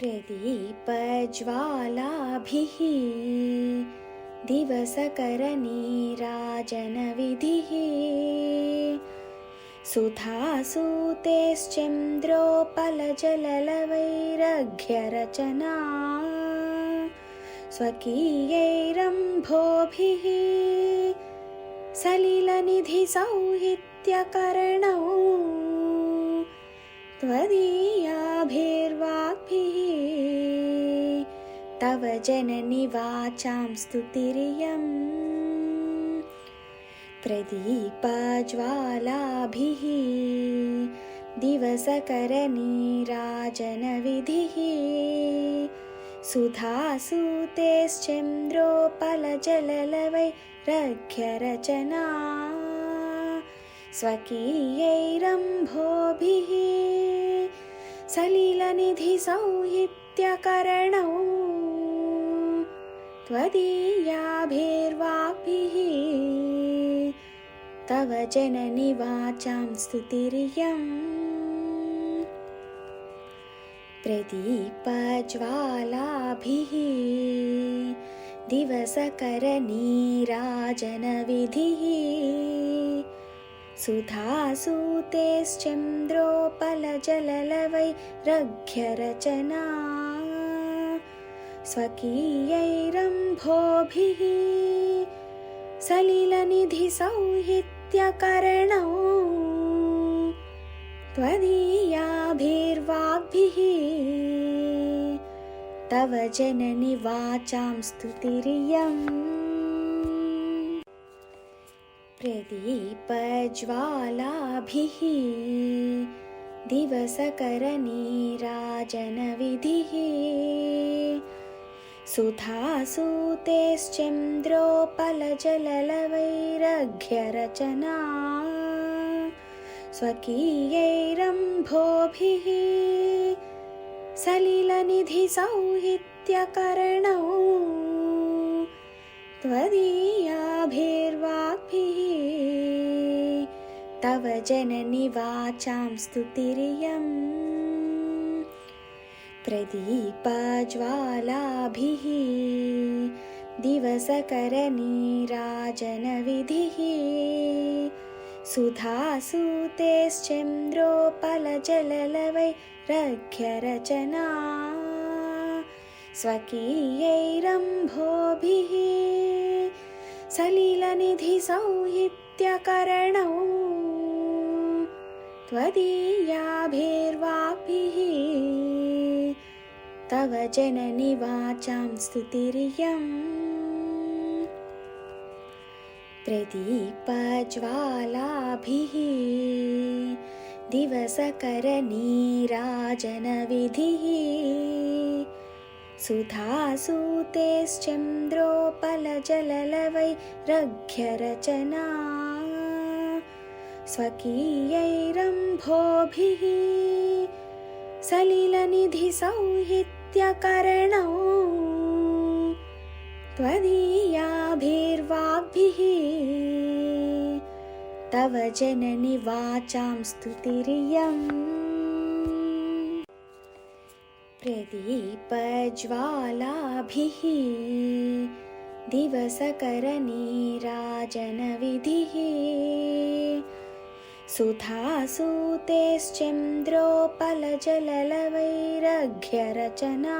प्रदीपज्वालाभिः दिवसकरनीराजनविधिः सुधासूतेश्चन्द्रोपलजललवैरघ्यरचना स्वकीयैरम्भोभिः सलिलनिधिसौहित्यकरणौ त्वदीयाभिर्वाक्भिः तव जननि वाचां स्तुतिरियम् प्रदीपज्वालाभिः दिवसकरनीराजनविधिः सुधासूतेश्चन्द्रोपलजललवैरघ्यरचना स्वकीयैरम्भोभिः सलिलनिधिसौहित्यकरणौ त्वदीयाभिर्वाक्भिः तव जननि वाचां स्तुतिरियम् प्रदीपज्वालाभिः दिवसकरनीराजनविधिः सुधासूतेश्चन्द्रोपलजललवैरघ्यरचना स्वकीयैरम्भोभिः सलिलनिधिसौहित्यकरणौ त्वदीयाभिर्वाक्भिः तव जननि वाचां स्तुतिरियम् प्रदीपज्वालाभिः दिवसकरनीराजनविधिः सुधासूतेश्चन्द्रोपलजललवैरघ्यरचना स्वकीयैरम्भोभिः सलिलनिधिसौहित्यकरणौ त्वदीयाभिर्वाक्भिः तव जननि वाचां स्तुतिरियम् प्रदीपज्वालाभिः दिवसकरनीराजनविधिः सुधासूतेश्चन्द्रोपलजललवैरघ्यरचना स्वकीयैरम्भोभिः सलिलनिधिसौहित्यकरणौ त्वदीयाभिर्वाक्भिः तव जननि वाचां स्तुतिरियम् प्रदीपज्वालाभिः दिवसकरनीराजनविधिः सुधासूतेश्चन्द्रोपलजललवैरघ्यरचना स्वकीयैरम्भोभिः सलिलनिधिसौहित्यकरणौ त्वदीयाभिर्वाक्भिः तव जननि वाचां स्तुतिरियम् प्रदीपज्वालाभिः दिवसकरनीराजनविधिः सुधासूतेश्चन्द्रोपलजललवैरघ्यरचना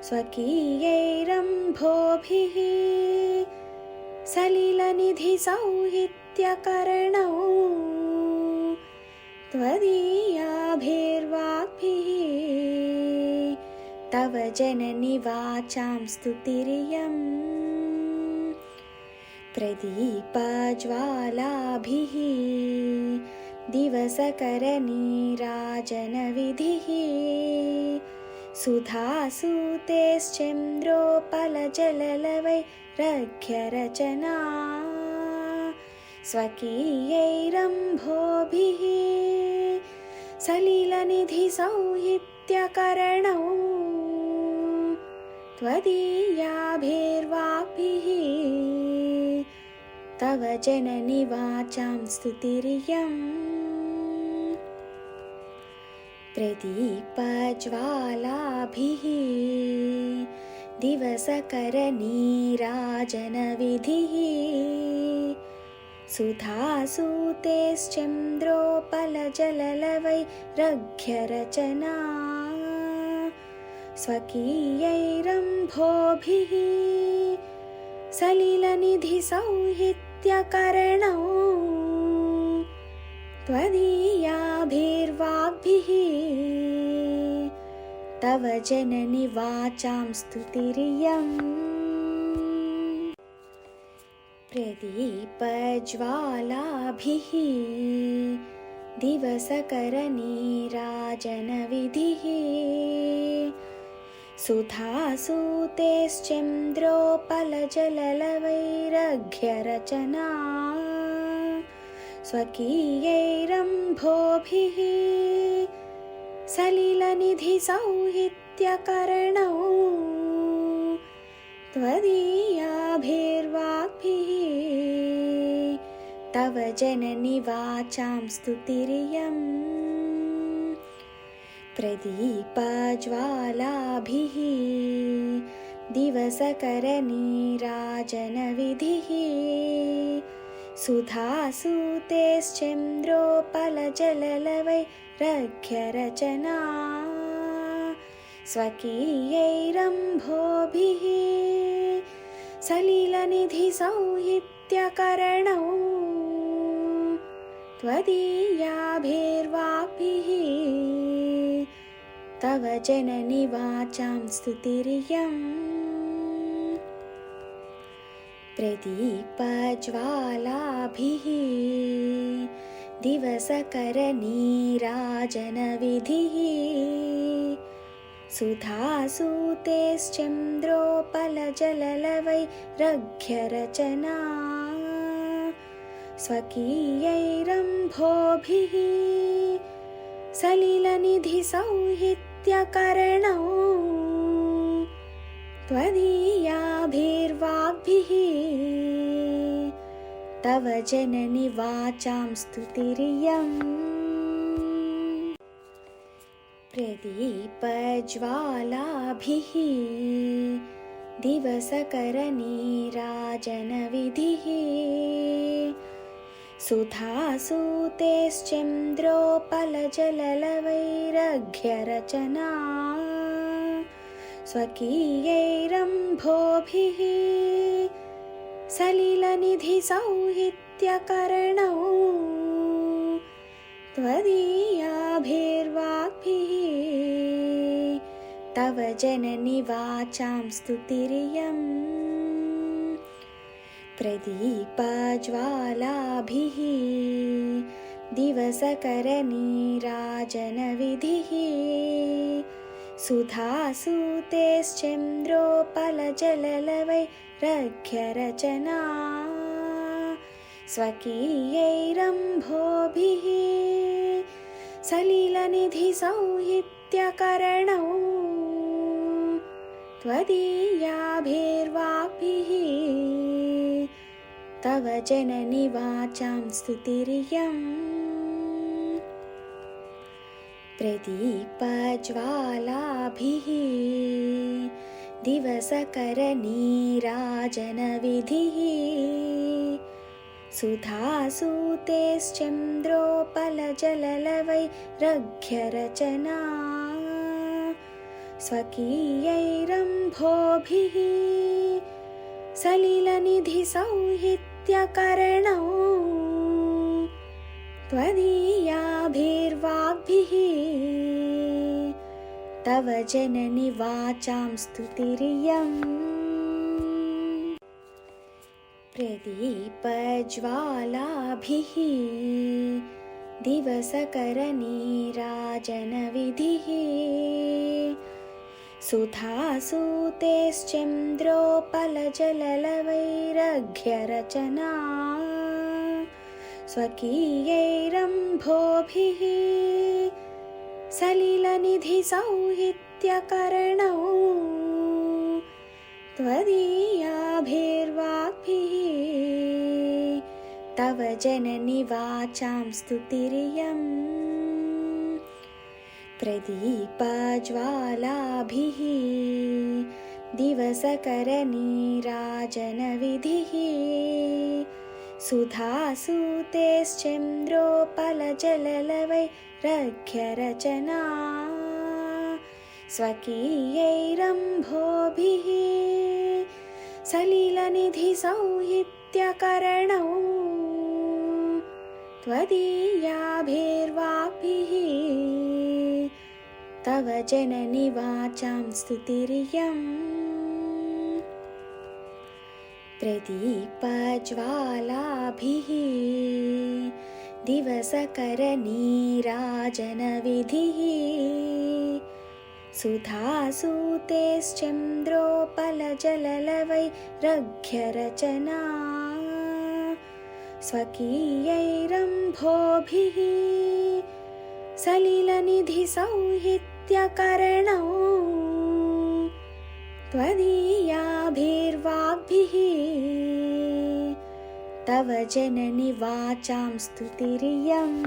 स्वकीयैरम्भोभिः सलिलनिधिसौहित्यकरणौ त्वदीयाभिर्वाक्भिः तव जननि वाचां स्तुतिरियम् प्रदीपज्वालाभिः दिवसकरनीराजनविधिः सुधासूतेश्चन्द्रोपलजललवैरघ्यरचना स्वकीयैरम्भोभिः सलिलनिधिसौहित्यकरणौ त्वदीयाभिर्वाक्भिः तव जननि वाचां स्तुतिरियम् प्रदीपज्वालाभिः दिवसकरनीराजनविधिः सुधासूतेश्चन्द्रोपलजललवैरघ्यरचना स्वकीयैरम्भोभिः सलिलनिधिसौहित्यकरणौ त्वदीयाभिर्वाग्भिः तव जननि वाचां स्तुतिरियम् प्रदीपज्वालाभिः दिवसकरनीराजनविधिः सुधासूतेश्चन्द्रोपलजललवैरघ्यरचना स्वकीयैरम्भोभिः सलिलनिधिसौहित्यकरणौ त्वदीयाभिर्वाग्भिः तव जननि वाचां स्तुतिरियम् प्रदीपज्वालाभिः दिवसकरनीराजनविधिः सुधासूतेश्चन्द्रोपलजललवैरघ्यरचना स्वकीयैरम्भोभिः सलिलनिधिसौहित्यकरणौ त्वदीयाभिर्वाग्भिः तव जननि वाचां स्तुतिरियम् प्रदीपज्वालाभिः दिवसकरनीराजनविधिः सुधासूतेश्चन्द्रोपलजललवैरघ्यरचना स्वकीयैरम्भोभिः सलिलनिधिसौहित्यकरणौ त्वदीयाभिर्वाग्भिः तव जननि वाचां स्तुतिरियम् प्रदीपज्वालाभिः दिवसकरनीराजनविधिः सुधासूतेश्चन्द्रोपलजललवैरघ्यरचना स्वकीयैरम्भोभिः सलिलनिधिसौहित्यकरणौ त्वदीयाभिर्वाग्भिः तव जननि वाचां स्तुतिरियम् प्रदीपज्वालाभिः दिवसकरनीराजनविधिः सुधासूतेश्चन्द्रोपलजललवैरघ्यरचना स्वकीयैरम्भोभिः सलिलनिधिसौहित्यकरणौ त्वदीयाभिर्वाग्भिः तव जननि वाचां स्तुतिरियम् प्रदीपज्वालाभिः दिवसकरनीराजनविधिः सुधासूतेश्चन्द्रोपलजललवैरघ्यरचना स्वकीयैरम्भोभिः सलिलनिधिसौहित्यकरणौ त्वदीयाभिर्वाग्भिः तव जननि वाचां स्तुतिरियम् प्रदीपज्वालाभिः दिवसकरनीराजनविधिः सुधासूतेश्चन्द्रोपलजललवैरघ्यरचना स्वकीयैरम्भोभिः सलिलनिधिसौहित्यकरणौ त्वदीयाभिर्वाग्भिः तव जननि वाचां स्तुतिरियम् प्रदीपज्वालाभिः दिवसकरनीराजनविधिः सुधासूतेश्चन्द्रोपलजललवैरघ्यरचना स्वकीयैरम्भोभिः सलिलनिधिसौहित्यकरणौ त्वदीयाभिर्वाक्भिः तव जननि वाचां स्तुतिरियम् प्रदीपज्वालाभिः दिवसकरनीराजनविधिः सुधासूतेश्चन्द्रोपलजललवैरघ्यरचना स्वकीयैरम्भोभिः सलिलनिधिसौहित्यकरणौ त्वदीयाभिर्वाक्भिः तव जननि वाचां स्तुतिरियम्।